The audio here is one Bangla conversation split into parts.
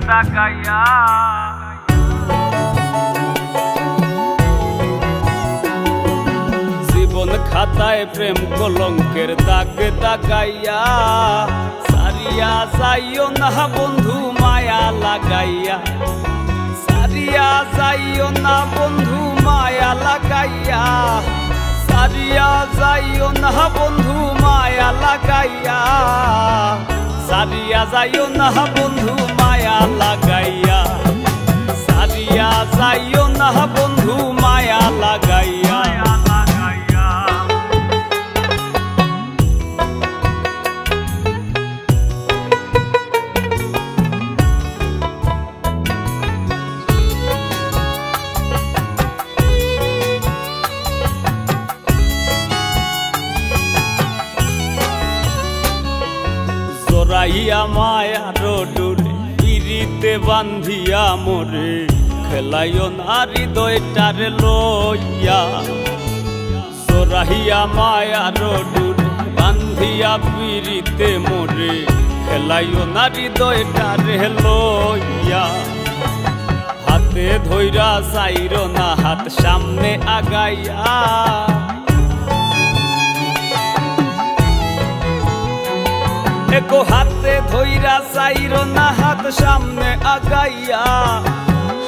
তাকাইয়া। জীবন খাতায় প্রেম কলঙ্কের দাগ তাকাইয়া, সারিয়া যাইও না বন্ধু মায়া লাগাইয়া, সারিয়া যাইও না বন্ধু মায়া লাগাইয়া, সারিয়া যাইও না বন্ধু মায়া লাগাইয়া, সারিয়া যাইও না বন্ধু মায়া লাগাইয়া, সারিয়া যাইও না বন্ধু মায়া লাগাইয়া। জড়াইয়া মায়ার ডোরে পিরিতে বান্ধিয়া মোরে, খেলাইও না হৃদয়টারে লইয়া। জড়াইয়া মায়ার ডোরে বান্ধিয়া পিরিতে মোরে, খেলাইও না হৃদয়টারে লইয়া। হাতে ধইরা চাইরো না হাত সামনে আগাইয়া, হাতে ধইরা চাইরো না হাত সামনে আগাইয়া,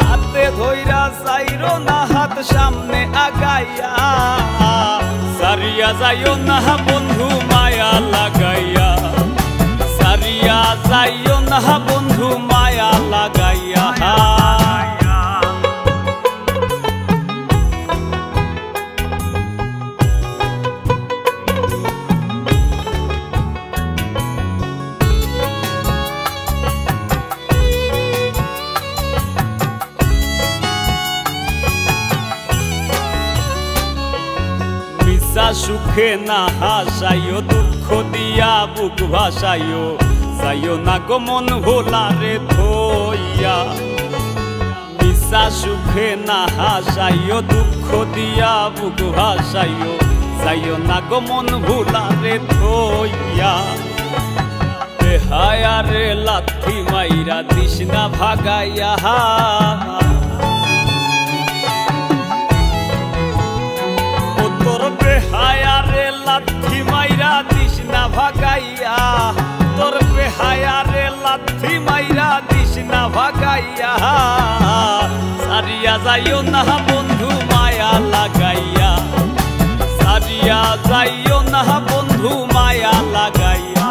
হাতে ধইরা চাইরো না হাত সামনে আগাইয়া। সারিয়া যাইও না বন্ধু মায়া লাগাইয়া, সারিয়া যাইও না বন্ধু মায়া লাগাইয়া। সুখে না হাসাইও, দুঃখ দিয়া বুক ভাসাইও, যাইও না গো মন ভোলারে থইয়া। মিশা সুখে না হাসাইও, দুঃখ দিয়া বুক ভাসাইও, যাইও না গো মন ভোলারে থইয়া। বেহায়ারে লাথি মাইরা দিস না ভাগাইয়া, তোর বেহায়ারে লাথি মাইরা দিস না ভাগাইয়া, তোর বেহায়ারে লাথি মাইরা দিস না ভাগাইয়া। সারিয়া যাইও না বন্ধু মায়া লাগাইয়া, সারিয়া যাইও না বন্ধু মায়া লাগাইয়া।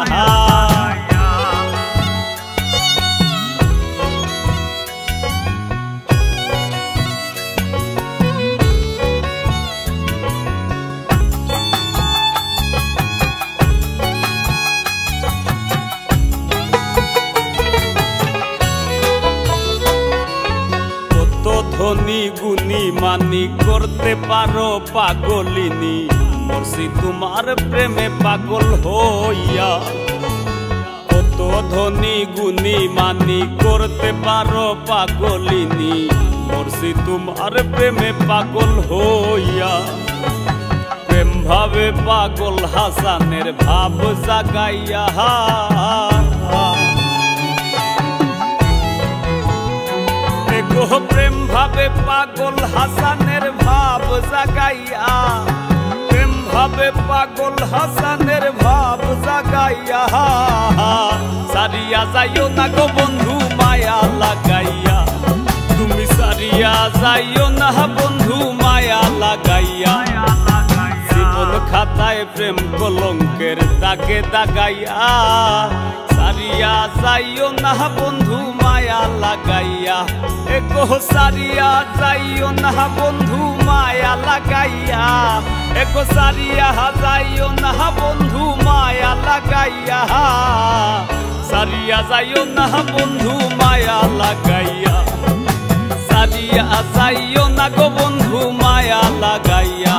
ধনী গুণী মানি করতে পারো পাগলিনী, মরছি তোমার প্রেমে পাগল হইয়া। কত ধনী গুণী মানি করতে পারো পাগলিনী, মরছি তোমার প্রেমে পাগল হইয়া। প্রেম ভাবে পাগল হাসানের ভাব জাগাইয়া, প্রেম ভাবে পাগল হাসানের ভাব জাগাইয়া, প্রেম ভাবে পাগল হাসানের ভাব জাগাইয়া। সারিয়া যাইও না গো বন্ধু মায়া লাগাইয়া, তুমি সারিয়া যাইও না বন্ধু মায়া লাগাইয়া। জীবন খাতায় প্রেম কলঙ্কের দাগে দাগাইয়া, সারিয়া যাইও না বন্ধু মায়া লাগাইয়া। এগো সারিয়া যাইও না বন্ধু মায়া লাগাইয়া, এগো সারিয়া যাইও না বন্ধু মায়া লাগাইয়া। সারিয়া যাইও না বন্ধু মায়া লাগাইয়া, সারিয়া যাইও না গো বন্ধু মায়া লাগাইয়া।